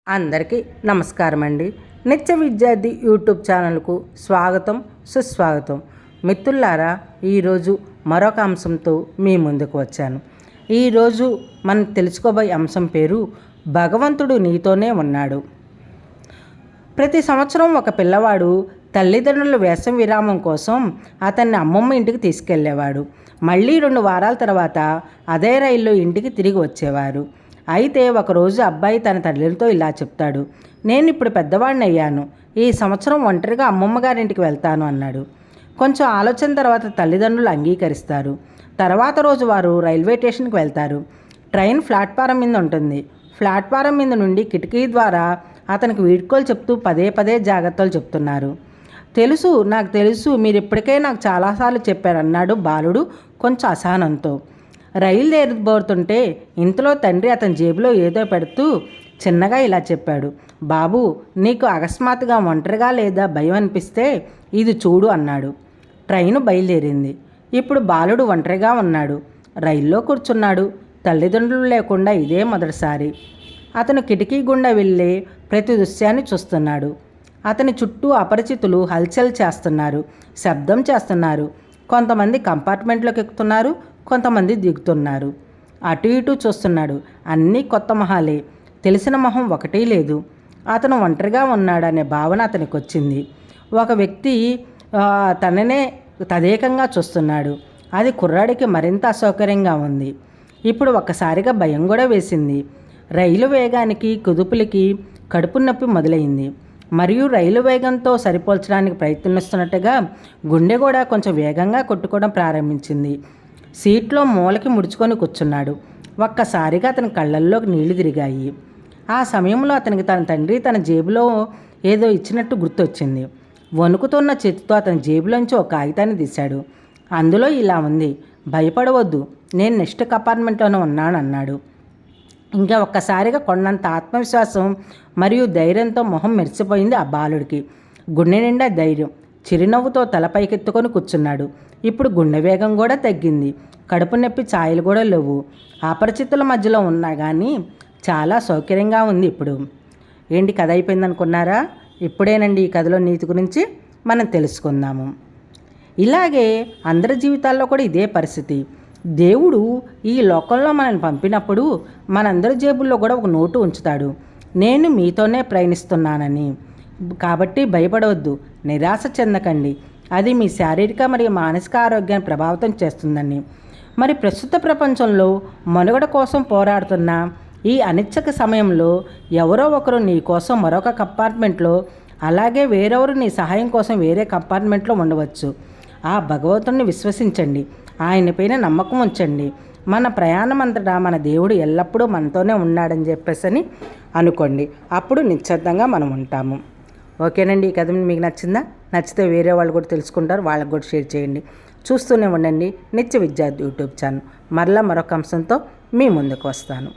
అందరికీ నమస్కారం అండి. నిత్య విద్యార్థి యూట్యూబ్ ఛానల్కు స్వాగతం, సుస్వాగతం. మిత్రులారా, ఈరోజు మరొక అంశంతో మీ ముందుకు వచ్చాను. ఈరోజు మనం తెలుసుకోబోయే అంశం పేరు భగవంతుడు నీతోనే ఉన్నాడు. ప్రతి సంవత్సరం ఒక పిల్లవాడు తల్లిదండ్రుల వేసవి విరామం కోసం అతన్ని అమ్మమ్మ ఇంటికి తీసుకెళ్లేవాడు. మళ్ళీ 2 వారాల తర్వాత అదే రైల్లో ఇంటికి తిరిగి వచ్చేవారు. అయితే ఒకరోజు అబ్బాయి తన తల్లితో ఇలా చెప్తాడు, నేను ఇప్పుడు పెద్దవాడిని అయ్యాను, ఈ సంవత్సరం ఒంటరిగా అమ్మమ్మ గారింటికి వెళ్తాను అన్నాడు. కొంచెం ఆలోచన తర్వాత తల్లిదండ్రులు అంగీకరిస్తారు. తర్వాత రోజు వారు రైల్వే స్టేషన్కి వెళ్తారు. ట్రైన్ ప్లాట్ఫారం మీద ఉంటుంది. ప్లాట్ఫారం మీద నుండి కిటికీ ద్వారా అతనికి వీడ్కోలు చెప్తూ పదే పదే జాగ్రత్తలు చెప్తున్నారు. నాకు తెలుసు, మీరు ఇప్పటికే నాకు చాలాసార్లు చెప్పారన్నాడు బాలుడు కొంచెం అసహనంతో. రైలు దేరిపోతుంటే ఇంతలో తండ్రి అతని జేబులో ఏదో పెడుతూ చిన్నగా ఇలా చెప్పాడు, బాబు, నీకు అకస్మాత్తుగా ఒంటరిగా లేదా భయం అనిపిస్తే ఇది చూడు అన్నాడు. ట్రైను బయలుదేరింది. ఇప్పుడు బాలుడు ఒంటరిగా ఉన్నాడు. రైల్లో కూర్చున్నాడు. తల్లిదండ్రులు లేకుండా ఇదే మొదటిసారి. అతను కిటికీ గుండా వెళ్ళే ప్రతి దృశ్యాన్ని చూస్తున్నాడు. అతని చుట్టూ అపరిచితులు హల్చల్ చేస్తున్నారు, శబ్దం చేస్తున్నారు. కొంతమంది కంపార్ట్మెంట్లోకి ఎక్కుతున్నారు, కొంతమంది దిగుతున్నారు. అటు ఇటు చూస్తున్నాడు. అన్నీ కొత్త మొహాలే, తెలిసిన మొహం ఒకటి లేదు. అతను ఒంటరిగా ఉన్నాడనే భావన అతనికి వచ్చింది. ఒక వ్యక్తి తననే తదేకంగా చూస్తున్నాడు. అది కుర్రాడికి మరింత అసౌకర్యంగా ఉంది. ఇప్పుడు ఒక్కసారిగా భయం కూడా వేసింది. రైలు వేగానికి కుదుపులకి కడుపు నొప్పి మొదలైంది. మరియు రైలు వేగంతో సరిపోల్చడానికి ప్రయత్నిస్తున్నట్టుగా గుండె కూడా కొంచెం వేగంగా కొట్టుకోవడం ప్రారంభించింది. సీట్లో మూలకి ముడుచుకొని కూర్చున్నాడు. ఒక్కసారిగా అతని కళ్ళల్లోకి నీళ్లు తిరిగాయి. ఆ సమయంలో అతనికి తన తండ్రి తన జేబులో ఏదో ఇచ్చినట్టు గుర్తొచ్చింది. వణుకుతున్న చేతితో అతని జేబులోంచి ఒక కాగితాన్ని తీశాడు. అందులో ఇలా ఉంది, భయపడవద్దు, నేను నెక్స్ట్ కంపార్ట్మెంట్లోనే ఉన్నాను అన్నాడు. ఇంకా ఒక్కసారిగా కొండంత ఆత్మవిశ్వాసం మరియు ధైర్యంతో మొహం మెరిసిపోయింది ఆ బాలుడికి. గుండె నిండా ధైర్యం. చిరునవ్వుతో తలపైకెత్తుకొని కూర్చున్నాడు. ఇప్పుడు గుండె వేగం కూడా తగ్గింది. కడుపు నొప్పి ఛాయలు కూడా లేవు. అపరిచితుల మధ్యలో ఉన్నా కానీ చాలా సౌకర్యంగా ఉంది ఇప్పుడు. ఏంటి, కథ అయిపోయింది అనుకున్నారా? ఇప్పుడేనండి ఈ కథలో నీతి గురించి మనం తెలుసుకుందాము. ఇలాగే అందరి జీవితాల్లో కూడా ఇదే పరిస్థితి. దేవుడు ఈ లోకంలో మనల్ని పంపినప్పుడు మనందరి జేబుల్లో కూడా ఒక నోటు ఉంచుతాడు, నేను మీతోనే ప్రయాణిస్తున్నానని. కాబట్టి భయపడవద్దు, నిరాశ చెందకండి, అది మీ శారీరక మరియు మానసిక ఆరోగ్యాన్ని ప్రభావితం చేస్తుందని. మరి ప్రస్తుత ప్రపంచంలో మనుగడ కోసం పోరాడుతున్న ఈ అనిశ్చిత సమయంలో ఎవరో ఒకరు నీ కోసం మరొక కంపార్ట్మెంట్లో, అలాగే వేరెవరు నీ సహాయం కోసం వేరే కంపార్ట్మెంట్లో ఉండవచ్చు. ఆ భగవంతుడిని విశ్వసించండి, ఆయనపైన నమ్మకం ఉంచండి. మన ప్రయాణం అంతటా మన దేవుడు ఎల్లప్పుడూ మనతోనే ఉన్నాడని చెప్పేసి అనుకోండి. అప్పుడు నిశ్శబ్దంగా మనం ఉంటాము. ఓకేనండి, ఈ కథ మీకు నచ్చిందా? నచ్చితే వేరే వాళ్ళు కూడా తెలుసుకుంటారు, వాళ్ళకు కూడా షేర్ చేయండి. చూస్తూనే ఉండండి నిత్య విద్యార్థి యూట్యూబ్ ఛానల్. మరలా మరొక అంశంతో మీ ముందుకు వస్తాను.